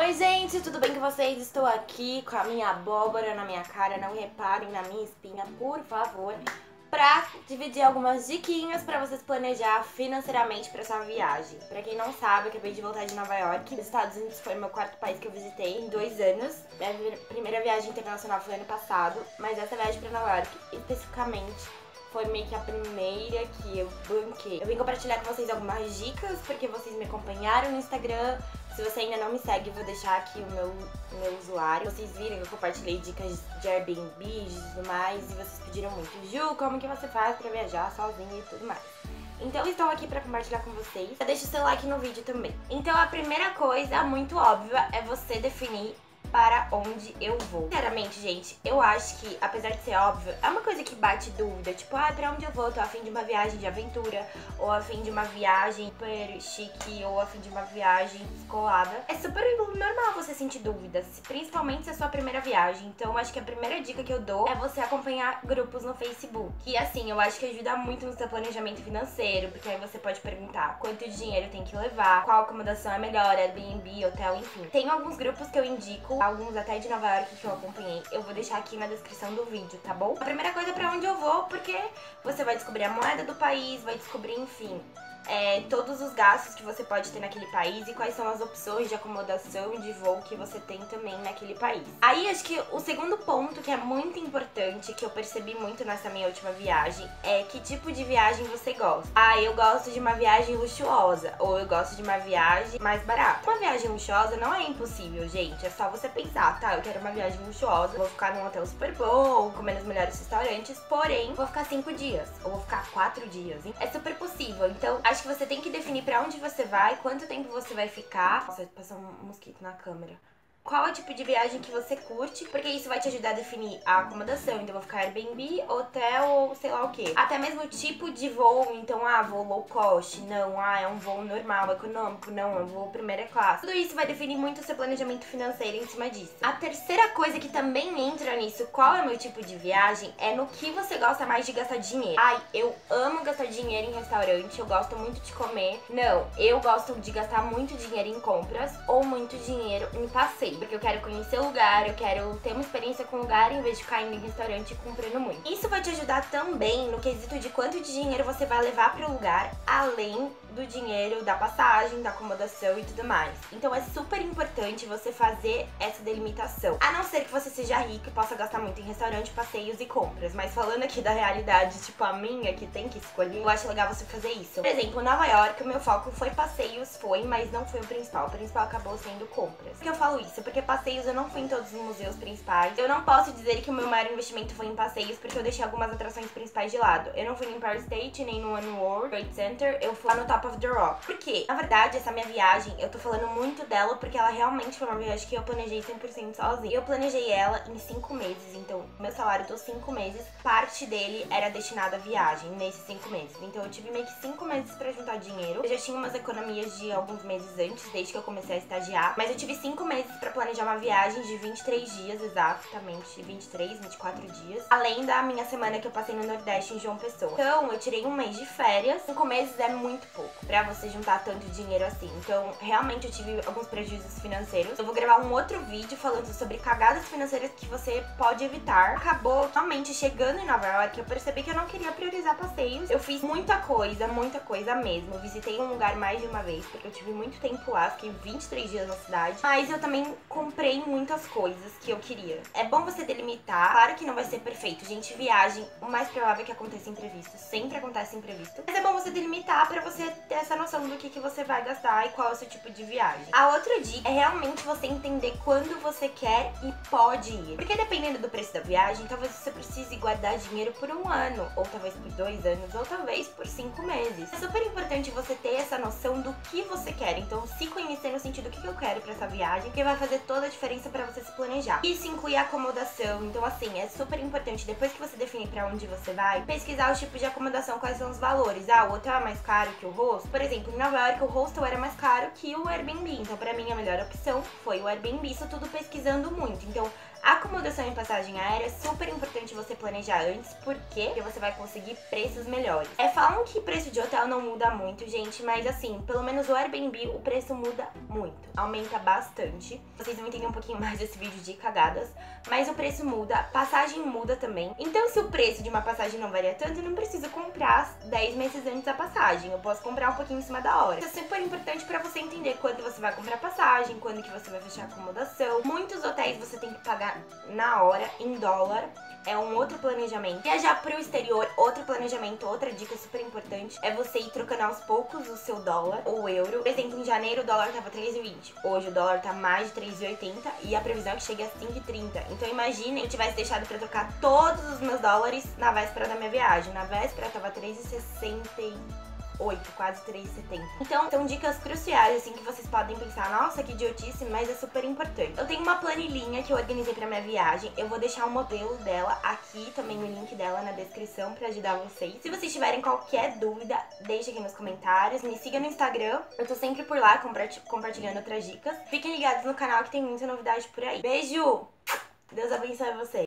Oi gente, tudo bem com vocês? Estou aqui com a minha abóbora na minha cara, não reparem na minha espinha, por favor, pra dividir algumas diquinhas pra vocês planejar financeiramente pra sua viagem. Pra quem não sabe, eu acabei de voltar de Nova York. Os Estados Unidos foi o meu quarto país que eu visitei em 2 anos. Minha primeira viagem internacional foi ano passado, mas essa viagem pra Nova York especificamente foi meio que a primeira que eu banquei. Eu vim compartilhar com vocês algumas dicas, porque vocês me acompanharam no Instagram. Se você ainda não me segue, eu vou deixar aqui o meu usuário. Vocês viram que eu compartilhei dicas de Airbnb e tudo mais, e vocês pediram muito: Ju, como que você faz pra viajar sozinha e tudo mais. Então eu estou aqui pra compartilhar com vocês. Deixa o seu like no vídeo também. Então a primeira coisa, muito óbvia, é você definir para onde eu vou. Sinceramente, gente, eu acho que, apesar de ser óbvio, é uma coisa que bate dúvida. Tipo, pra onde eu vou? Tô a fim de uma viagem de aventura, ou a fim de uma viagem super chique, ou a fim de uma viagem descolada. É super normal você sentir dúvidas, principalmente se é a sua primeira viagem. Então, eu acho que a primeira dica que eu dou é você acompanhar grupos no Facebook. E assim, eu acho que ajuda muito no seu planejamento financeiro, porque aí você pode perguntar quanto dinheiro tem que levar, qual acomodação é melhor, Airbnb, hotel, enfim. Tem alguns grupos que eu indico, alguns até de Nova York que eu acompanhei. Eu vou deixar aqui na descrição do vídeo, tá bom? A primeira coisa é pra onde eu vou, porque você vai descobrir a moeda do país, vai descobrir, enfim, todos os gastos que você pode ter naquele país e quais são as opções de acomodação e de voo que você tem também naquele país. Aí acho que o segundo ponto que é muito importante, que eu percebi muito nessa minha última viagem, é que tipo de viagem você gosta. Eu gosto de uma viagem luxuosa, ou eu gosto de uma viagem mais barata. Uma viagem luxuosa não é impossível, gente, é só você pensar: tá, eu quero uma viagem luxuosa, vou ficar num hotel super bom, comer nos melhores restaurantes, porém vou ficar 5 dias, ou vou ficar 4 dias. É super possível. Então acho que você tem que definir pra onde você vai, quanto tempo você vai ficar. Nossa, passou um mosquito na câmera. Qual é o tipo de viagem que você curte, porque isso vai te ajudar a definir a acomodação. Então, eu vou ficar Airbnb, hotel ou sei lá o que. Até mesmo o tipo de voo. Então, voo low cost. Não, é um voo normal, econômico. Não, é um voo primeira classe. Tudo isso vai definir muito o seu planejamento financeiro em cima disso. A terceira coisa que também entra nisso, qual é o meu tipo de viagem, é no que você gosta mais de gastar dinheiro. Eu amo gastar dinheiro em restaurante, eu gosto muito de comer. Não, eu gosto de gastar muito dinheiro em compras ou muito dinheiro em passeio, porque eu quero conhecer o lugar, eu quero ter uma experiência com o lugar em vez de ficar indo em restaurante e comprando muito. Isso vai te ajudar também no quesito de quanto de dinheiro você vai levar para o lugar, além do dinheiro da passagem, da acomodação e tudo mais. Então é super importante você fazer essa delimitação. A não ser que você seja rico e possa gastar muito em restaurante, passeios e compras. Mas falando aqui da realidade, tipo a minha, que tem que escolher, eu acho legal você fazer isso. Por exemplo, Nova York, o meu foco foi passeios, mas não foi o principal. O principal acabou sendo compras. Por que eu falo isso? Porque passeios eu não fui em todos os museus principais. Eu não posso dizer que o meu maior investimento foi em passeios, porque eu deixei algumas atrações principais de lado. Eu não fui no Empire State, nem no One World Trade Center, eu fui lá no Top of the Rock. Por quê? Na verdade, essa minha viagem, eu tô falando muito dela porque ela realmente foi uma viagem que eu planejei 100% sozinha. Eu planejei ela em 5 meses, então meu salário dos 5 meses, parte dele era destinado à viagem nesses 5 meses. Então eu tive meio que 5 meses pra juntar dinheiro. Eu já tinha umas economias de alguns meses antes, desde que eu comecei a estagiar, mas eu tive 5 meses pra planejar uma viagem de 23 dias, exatamente, 23, 24 dias, além da minha semana que eu passei no Nordeste, em João Pessoa. Então eu tirei um mês de férias. 5 meses é muito pouco pra você juntar tanto dinheiro assim. Então realmente eu tive alguns prejuízos financeiros. Eu vou gravar um outro vídeo falando sobre cagadas financeiras que você pode evitar. Acabou realmente chegando em Nova York, eu percebi que eu não queria priorizar passeios. Eu fiz muita coisa mesmo. Eu visitei um lugar mais de uma vez, porque eu tive muito tempo lá, fiquei 23 dias na cidade. Mas eu também comprei muitas coisas que eu queria. É bom você delimitar. Claro que não vai ser perfeito, gente. Viagem, o mais provável é que aconteça imprevisto. Sempre acontece imprevisto. Mas é bom você delimitar pra você ter essa noção do que você vai gastar e qual é o seu tipo de viagem. A outra dica é realmente você entender quando você quer e pode ir. Porque dependendo do preço da viagem, talvez você precise guardar dinheiro por 1 ano, ou talvez por 2 anos, ou talvez por 5 meses. É super importante você ter essa noção do que você quer. Então, se conhecer no sentido do que eu quero pra essa viagem, que vai fazer toda a diferença pra você se planejar. Isso inclui a acomodação. Então, assim, é super importante, depois que você definir pra onde você vai, pesquisar os tipos de acomodação, quais são os valores. O hotel é mais caro que o hostel. Por exemplo, em Nova York o hostel era mais caro que o Airbnb, então pra mim a melhor opção foi o Airbnb, isso tudo pesquisando muito. Então, acomodação e passagem aérea é super importante você planejar antes, porque você vai conseguir preços melhores. Falam que preço de hotel não muda muito, gente, mas assim, pelo menos o Airbnb, o preço muda muito, aumenta bastante. Vocês vão entender um pouquinho mais desse vídeo de cagadas, mas o preço muda, passagem muda também. Então, se o preço de uma passagem não varia tanto, eu não preciso comprar 10 meses antes da passagem, eu posso comprar um pouquinho em cima da hora. Isso é super importante pra você entender quando você vai comprar passagem, quando que você vai fechar a acomodação. Muitos hotéis você tem que pagar na hora, em dólar, é um outro planejamento. Viajar pro exterior, outro planejamento, outra dica super importante, é você ir trocando aos poucos o seu dólar ou euro. Por exemplo, em janeiro o dólar tava 3,20, hoje o dólar tá mais de 3,80 e a previsão é que chegue a 5,30. Então imagine eu tivesse deixado pra trocar todos os meus dólares na véspera da minha viagem. Na véspera tava 3,68, quase 3,70. Então, são dicas cruciais, assim, que vocês podem pensar, nossa, que idiotice, mas é super importante. Eu tenho uma planilhinha que eu organizei pra minha viagem, eu vou deixar o modelo dela aqui, também o link dela na descrição pra ajudar vocês. Se vocês tiverem qualquer dúvida, deixa aqui nos comentários, me siga no Instagram, eu tô sempre por lá compartilhando outras dicas. Fiquem ligados no canal que tem muita novidade por aí. Beijo! Deus abençoe vocês!